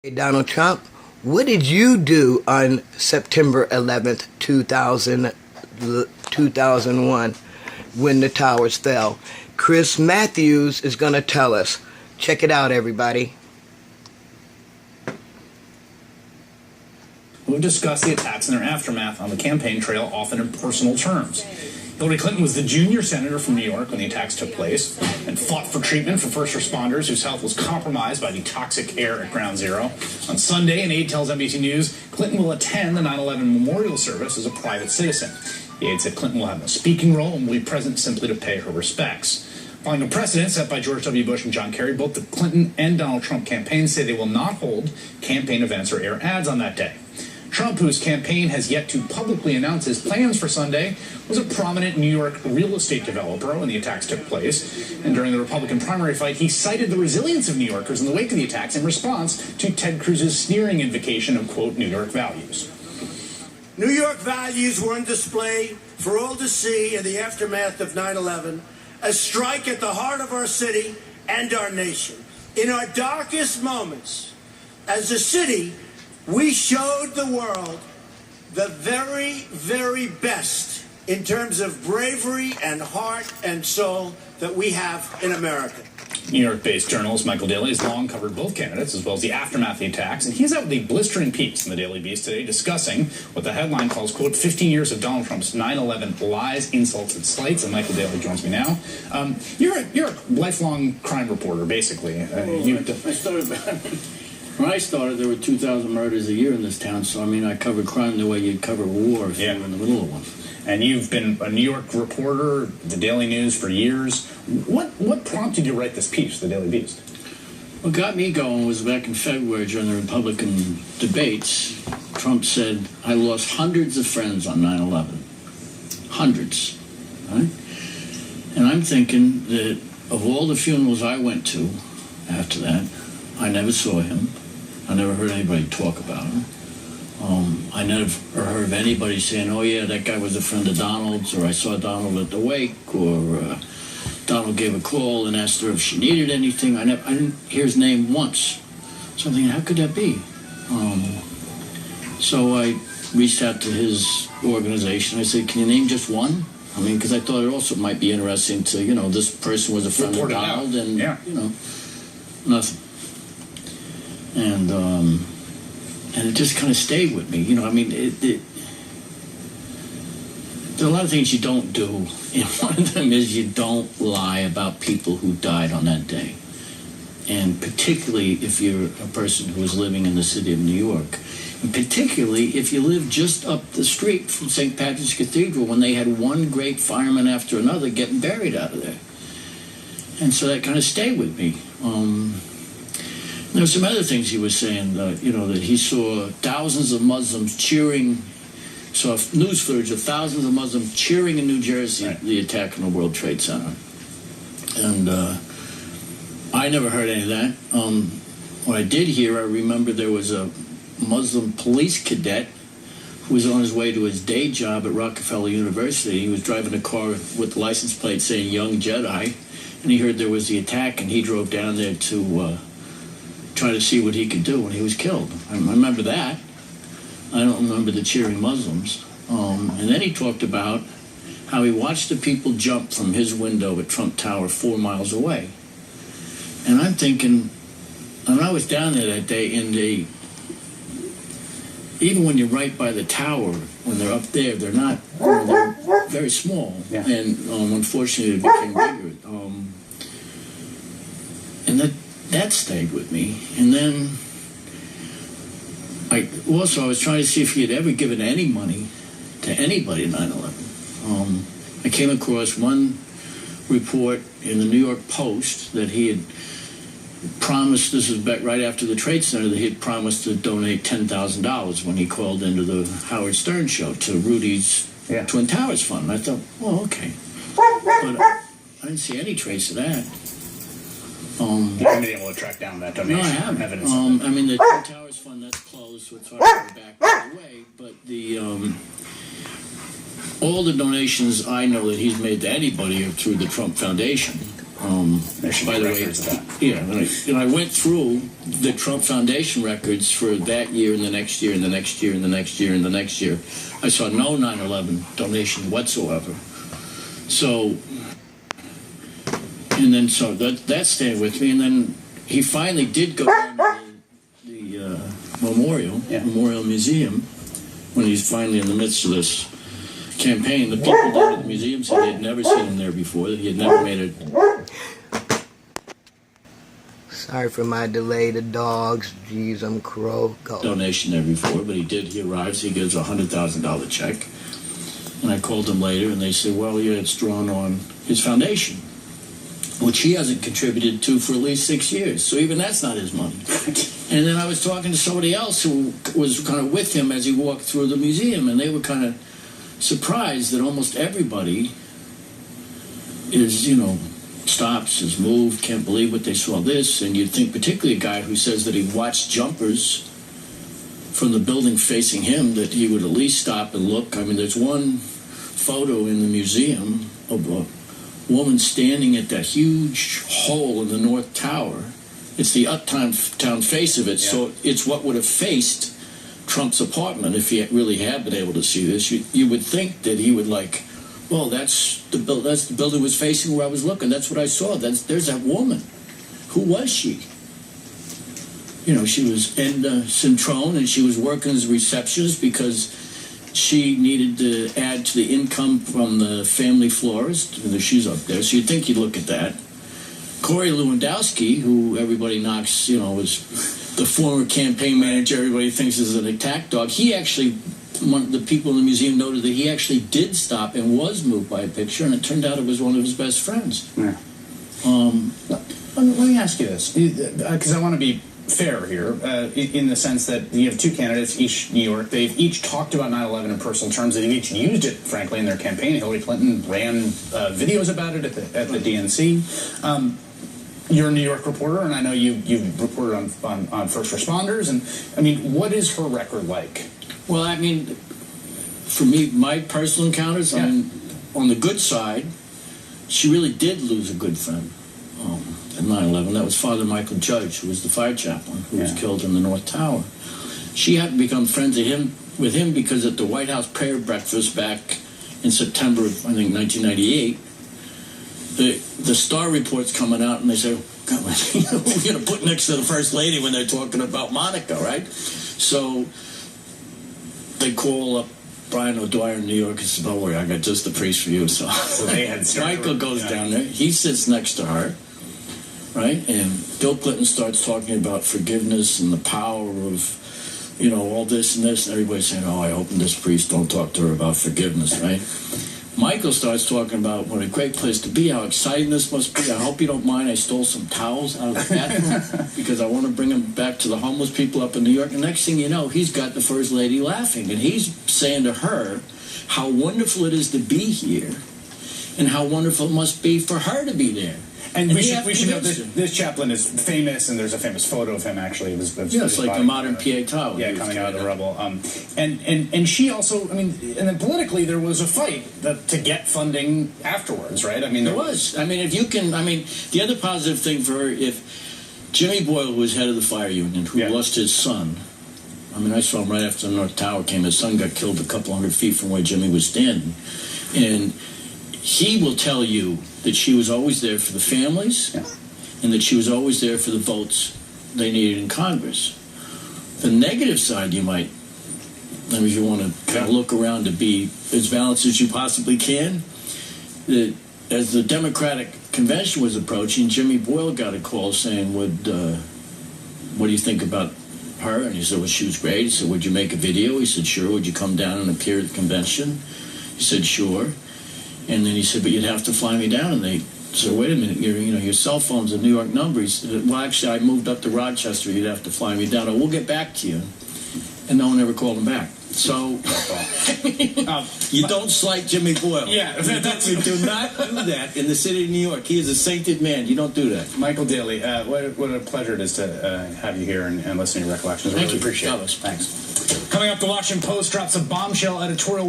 Hey, Donald Trump, what did you do on September 11th, 2001, when the towers fell? Chris Matthews is going to tell us. Check it out, everybody. We've discussed the attacks and their aftermath on the campaign trail, often in personal terms. Hillary Clinton was the junior senator from New York when the attacks took place and fought for treatment for first responders whose health was compromised by the toxic air at Ground Zero. On Sunday, an aide tells NBC News Clinton will attend the 9/11 memorial service as a private citizen. The aide said Clinton will have no speaking role and will be present simply to pay her respects. Following a precedent set by George W. Bush and John Kerry, both the Clinton and Donald Trump campaigns say they will not hold campaign events or air ads on that day. Trump, whose campaign has yet to publicly announce his plans for Sunday, was a prominent New York real estate developer when the attacks took place. And during the Republican primary fight, he cited the resilience of New Yorkers in the wake of the attacks in response to Ted Cruz's sneering invocation of, quote, New York values. New York values were on display for all to see in the aftermath of 9/11, a strike at the heart of our city and our nation. In our darkest moments, as a city, we showed the world the very, very best in terms of bravery and heart and soul that we have in America. New York-based journalist Michael Daly has long covered both candidates as well as the aftermath of the attacks, and he's out with a blistering piece in the Daily Beast today discussing what the headline calls, quote, 15 years of Donald Trump's 9/11 lies, insults, and slights. And Michael Daly joins me now. You're a lifelong crime reporter, basically. When I started, there were 2,000 murders a year in this town, so, I mean, I covered crime the way you'd cover a war if you were in the middle of one. And you've been a New York reporter, the Daily News, for years. What prompted you to write this piece, the Daily Beast? What got me going was back in February during the Republican debates. Trump said, I lost hundreds of friends on 9/11. Hundreds. Right? And I'm thinking that of all the funerals I went to after that, I never saw him. I never heard anybody talk about him. I never heard of anybody saying, oh, yeah, that guy was a friend of Donald's, or I saw Donald at the wake, or Donald gave a call and asked her if she needed anything. I didn't hear his name once. So I'm thinking, how could that be? So I reached out to his organization. I said, can you name just one? I mean, because I thought it also might be interesting to, this person was a friend of Donald, and, nothing. And it just kind of stayed with me. There are a lot of things you don't do, and one of them is you don't lie about people who died on that day. And particularly if you're a person who is living in the city of New York. And particularly if you live just up the street from St. Patrick's Cathedral when they had one great fireman after another getting buried out of there. And so that kind of stayed with me. There were some other things he was saying, that he saw thousands of Muslims cheering, saw news footage of thousands of Muslims cheering in New Jersey the attack on the World Trade Center. And I never heard any of that. What I did hear, I remember there was a Muslim police cadet who was on his way to his day job at Rockefeller University. He was driving a car with the license plate saying Young Jedi, and he heard there was the attack, and he drove down there to try to see what he could do when he was killed. I remember that. I don't remember the cheering Muslims. And then he talked about how he watched the people jump from his window at Trump Tower 4 miles away. And I'm thinking, and I was down there that day, and even when you're right by the tower, when they're up there, they're not, they're very small. Yeah. And unfortunately, it became bigger. And that stayed with me. And then I was trying to see if he had ever given any money to anybody in 9/11. I came across one report in the New York Post that he had promised, this was back right after the Trade Center, that he had promised to donate $10,000 when he called into the Howard Stern show to Rudy's Twin Towers Fund. And I thought, well, okay. But I didn't see any trace of that. You haven't been able to track down that donation? No, I haven't. The Twin Towers Fund, that's closed, so it's hard to go back right away. But all the donations I know that he's made to anybody are through the Trump Foundation. There should be By the way, records of that. yeah, and I went through the Trump Foundation records for that year and the next year and the next year and the next year and the next year. I saw no 9/11 donation whatsoever. So, and then so that stayed with me, and then he finally did go down to the Memorial Museum when he's finally in the midst of this campaign. The people down at the museum said they had never seen him there before, that he had never made it. Sorry for my delay. The dogs. Jeez, I'm crow. Go. Donation there before, but he did. He arrives, he gives a $100,000 check. And I called him later, and they said, well, yeah, it's drawn on his foundation, which he hasn't contributed to for at least 6 years. So even that's not his money. And then I was talking to somebody else who was kind of with him as he walked through the museum, and they were kind of surprised that almost everybody is, stops, is moved, can't believe what they saw this. And you'd think particularly a guy who says that he watched jumpers from the building facing him, that he would at least stop and look. I mean, there's one photo in the museum of a woman standing at that huge hole in the North Tower. It's the uptown face of it, yeah. So it's what would have faced Trump's apartment if he really had been able to see this. You would think that he would well, that's the building was facing where I was looking. That's what I saw. There's that woman. Who was she? She was in Centrone, and she was working as a receptionist because she needed to add to the income from the family florist. She's up there, so you'd think you'd look at that. Corey Lewandowski, who everybody knocks, was the former campaign manager everybody thinks is an attack dog. He actually, the people in the museum noted that he actually did stop and was moved by a picture, and it turned out it was one of his best friends. Yeah. Let me ask you this, because I want to be fair here, in the sense that you have two candidates, each New York. They've each talked about 9/11 in personal terms. They've each used it, frankly, in their campaign. Hillary Clinton ran videos about it at the DNC. You're a New York reporter, and I know you've reported on first responders. And I mean, what is her record like? Well, I mean, for me, my personal encounters, yeah. On the good side, she really did lose a good friend. At 9/11, that was Father Michael Judge, who was the fire chaplain who was killed in the North Tower. She had to become friends with him because at the White House prayer breakfast back in September of, I think, 1998, the Star report's coming out, and they say, God, we're going to put next to the First Lady when they're talking about Monica, right? So they call up Brian O'Dwyer in New York and says, don't worry, I got just the priest for you. So they had Michael goes down there. He sits next to her. Right? And Bill Clinton starts talking about forgiveness and the power of, all this and this. And everybody's saying, I hope this priest don't talk to her about forgiveness, right? Michael starts talking about what a great place to be, how exciting this must be. I hope you don't mind I stole some towels out of the bathroom because I want to bring them back to the homeless people up in New York. And next thing you know, he's got the First Lady laughing. And he's saying to her how wonderful it is to be here and how wonderful it must be for her to be there. And we should know this chaplain is famous, and there's a famous photo of him, actually. It's like a modern Pietà. Yeah, coming out of the rubble. And she also, and then politically there was a fight to get funding afterwards, right? There was. If you can, the other positive thing for her, if Jimmy Boyle, who was head of the fire union, who lost his son, I saw him right after the North Tower came. His son got killed a couple hundred feet from where Jimmy was standing. And he will tell you that she was always there for the families and that she was always there for the votes they needed in Congress. The negative side, you might, if you want to kind of look around to be as balanced as you possibly can, that as the Democratic convention was approaching, Jimmy Boyle got a call saying, what do you think about her? And he said, well, she was great. He said, would you make a video? He said, sure. Would you come down and appear at the convention? He said, sure. And then he said, but you'd have to fly me down. And they said, wait a minute, your cell phone's a New York number. He said, well, actually, I moved up to Rochester. You'd have to fly me down. We'll get back to you. And no one ever called him back. So you don't slight Jimmy Boyle. Yeah, you do not do that in the city of New York. He is a sainted man. You don't do that. Michael Daly, what a pleasure it is to have you here and listen to your recollections. I really appreciate it. Thanks. Coming up, the Washington Post drops a bombshell editorial.